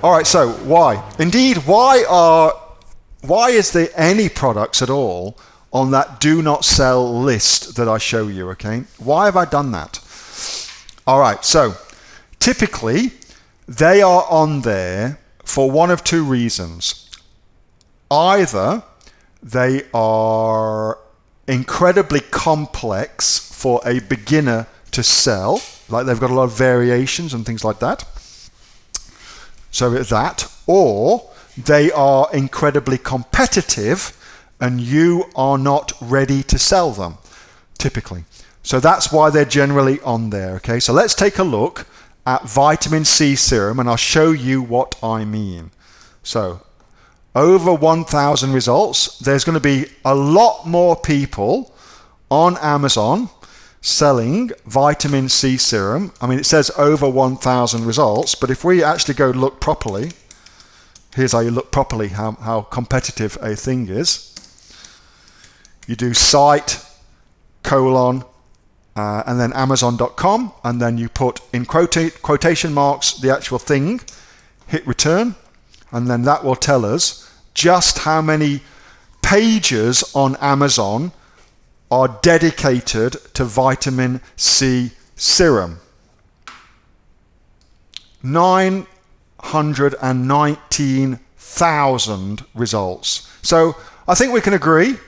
All right, so why? Indeed, why is there any products at all on that do not sell list that I show you, okay? Why have I done that? All right, so typically they are on there for one of two reasons. Either they are incredibly complex for a beginner to sell, like they've got a lot of variations and things like that. So it's that, or they are incredibly competitive and you are not ready to sell them, typically. So that's why they're generally on there, okay? So let's take a look at vitamin C serum and I'll show you what I mean. So over 1,000 results, there's going to be a lot more people on Amazon selling vitamin C serum. I mean, it says over 1,000 results, but if we actually go look properly, here's how you look properly, how competitive a thing is. You do site, and then Amazon.com, and then you put in quotation marks the actual thing, hit return, and then that will tell us just how many pages on Amazon are dedicated to vitamin C serum. 919,000 results. So I think we can agree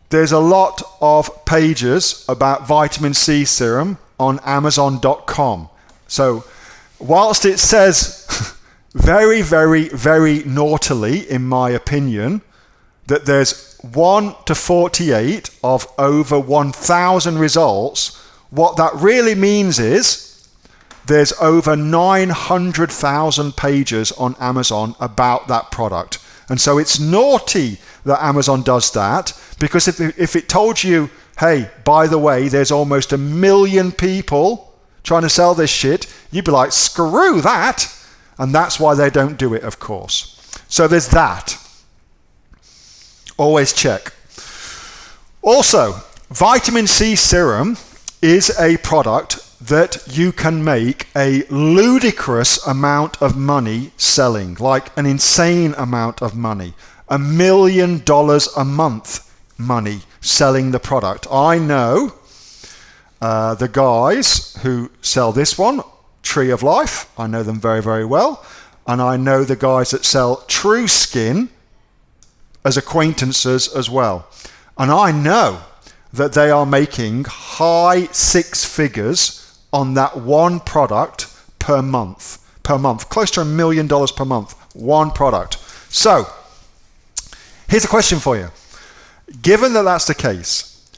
there's a lot of pages about vitamin C serum on Amazon.com. So whilst it says very, very, very naughtily, in my opinion, that there's 1 to 48 of over 1,000 results, what that really means is there's over 900,000 pages on Amazon about that product. And so it's naughty that Amazon does that, because if it told you, hey, by the way, there's almost 1 million people trying to sell this shit, you'd be like, screw that. And that's why they don't do it, of course. So there's that. Always check. Also, vitamin C serum is a product that you can make a ludicrous amount of money selling, like an insane amount of money. $1 million a month money selling the product. I know the guys who sell this one, Tree of Life. I know them very, very well. And I know the guys that sell True Skin as acquaintances as well. And I know that they are making high six figures on that one product per month, close to $1 million per month, one product. So here's a question for you. Given that that's the case,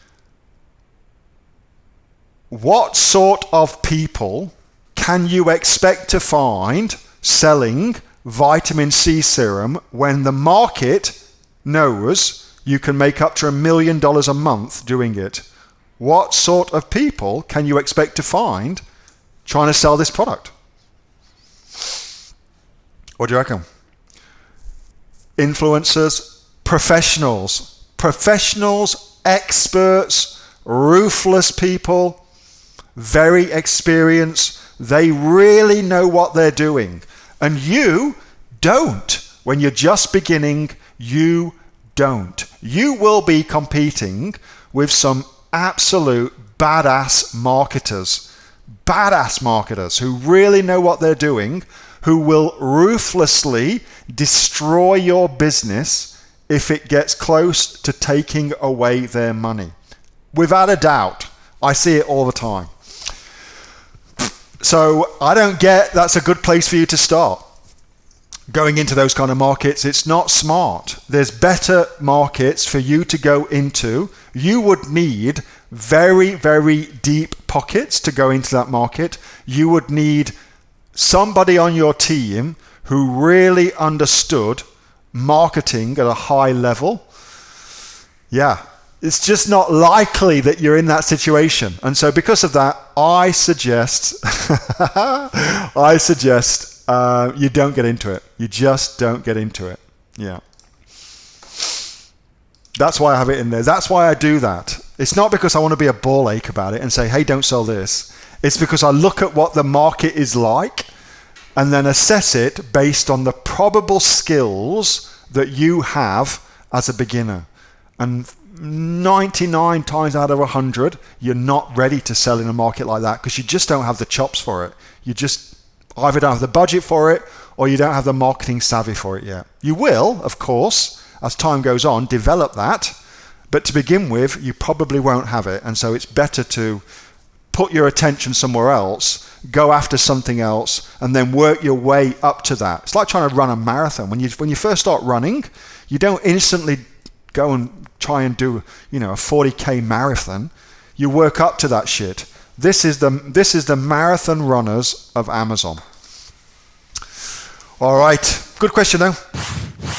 what sort of people can you expect to find selling vitamin C serum when the market knows you can make up to $1 million a month doing it? What sort of people can you expect to find trying to sell this product? What do you reckon? Influencers, professionals, experts, ruthless people, very experienced. They really know what they're doing. And you don't. When you're just beginning, you don't. You will be competing with some absolute badass marketers who really know what they're doing, who will ruthlessly destroy your business if it gets close to taking away their money. Without a doubt. I see it all the time. So I don't get that's a good place for you to start. Going into those kind of markets, it's not smart. There's better markets for you to go into. You would need very, very deep pockets to go into that market. You would need somebody on your team who really understood marketing at a high level. Yeah, it's just not likely that you're in that situation. And so because of that, I suggest you don't get into it. You just don't get into it. Yeah. That's why I have it in there. That's why I do that. It's not because I want to be a ball ache about it and say, hey, don't sell this. It's because I look at what the market is like and then assess it based on the probable skills that you have as a beginner. And 99 times out of 100, you're not ready to sell in a market like that because you just don't have the chops for it. You just either don't have the budget for it or you don't have the marketing savvy for it yet. You will, of course, as time goes on, develop that, but to begin with, you probably won't have it. And so it's better to put your attention somewhere else, go after something else, and then work your way up to that. It's like trying to run a marathon. When you first start running, you don't instantly go and try and do, a 40k marathon. You work up to that shit. This is the marathon runners of Amazon. All right, good question though.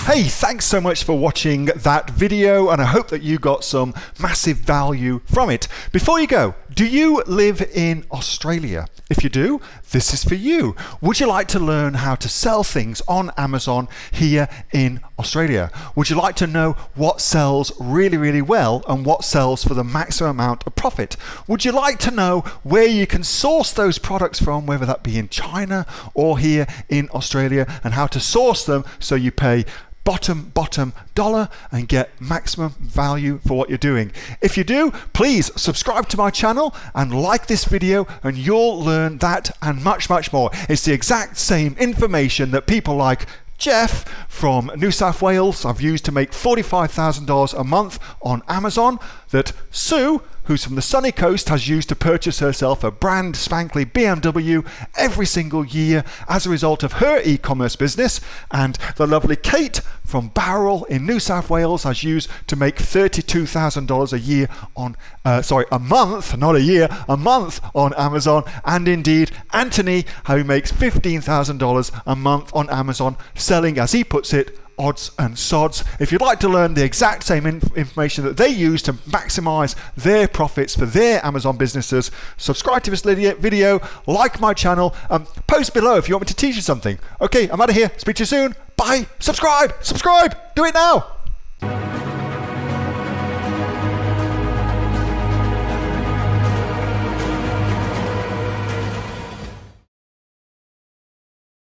Hey, thanks so much for watching that video, and I hope that you got some massive value from it. Before you go, do you live in Australia? If you do, this is for you. Would you like to learn how to sell things on Amazon here in Australia? Would you like to know what sells really, really well and what sells for the maximum amount of profit? Would you like to know where you can source those products from, whether that be in China or here in Australia, and how to source them so you pay bottom dollar and get maximum value for what you're doing? If you do, please subscribe to my channel and like this video, and you'll learn that and much more. It's the exact same information that people like Jeff from New South Wales I've used to make $45,000 a month on Amazon, that Sue, who's from the sunny coast, has used to purchase herself a brand spankly BMW every single year as a result of her e-commerce business, and the lovely Kate from Bowral in New South Wales has used to make $32,000 a year on, a month, not a year, a month on Amazon, and indeed Anthony, who makes $15,000 a month on Amazon, selling, as he puts it, odds and sods. If you'd like to learn the exact same information that they use to maximize their profits for their Amazon businesses, subscribe to this video, like my channel, post below if you want me to teach you something. Okay, I'm out of here. Speak to you soon. Bye. Subscribe. Do it now.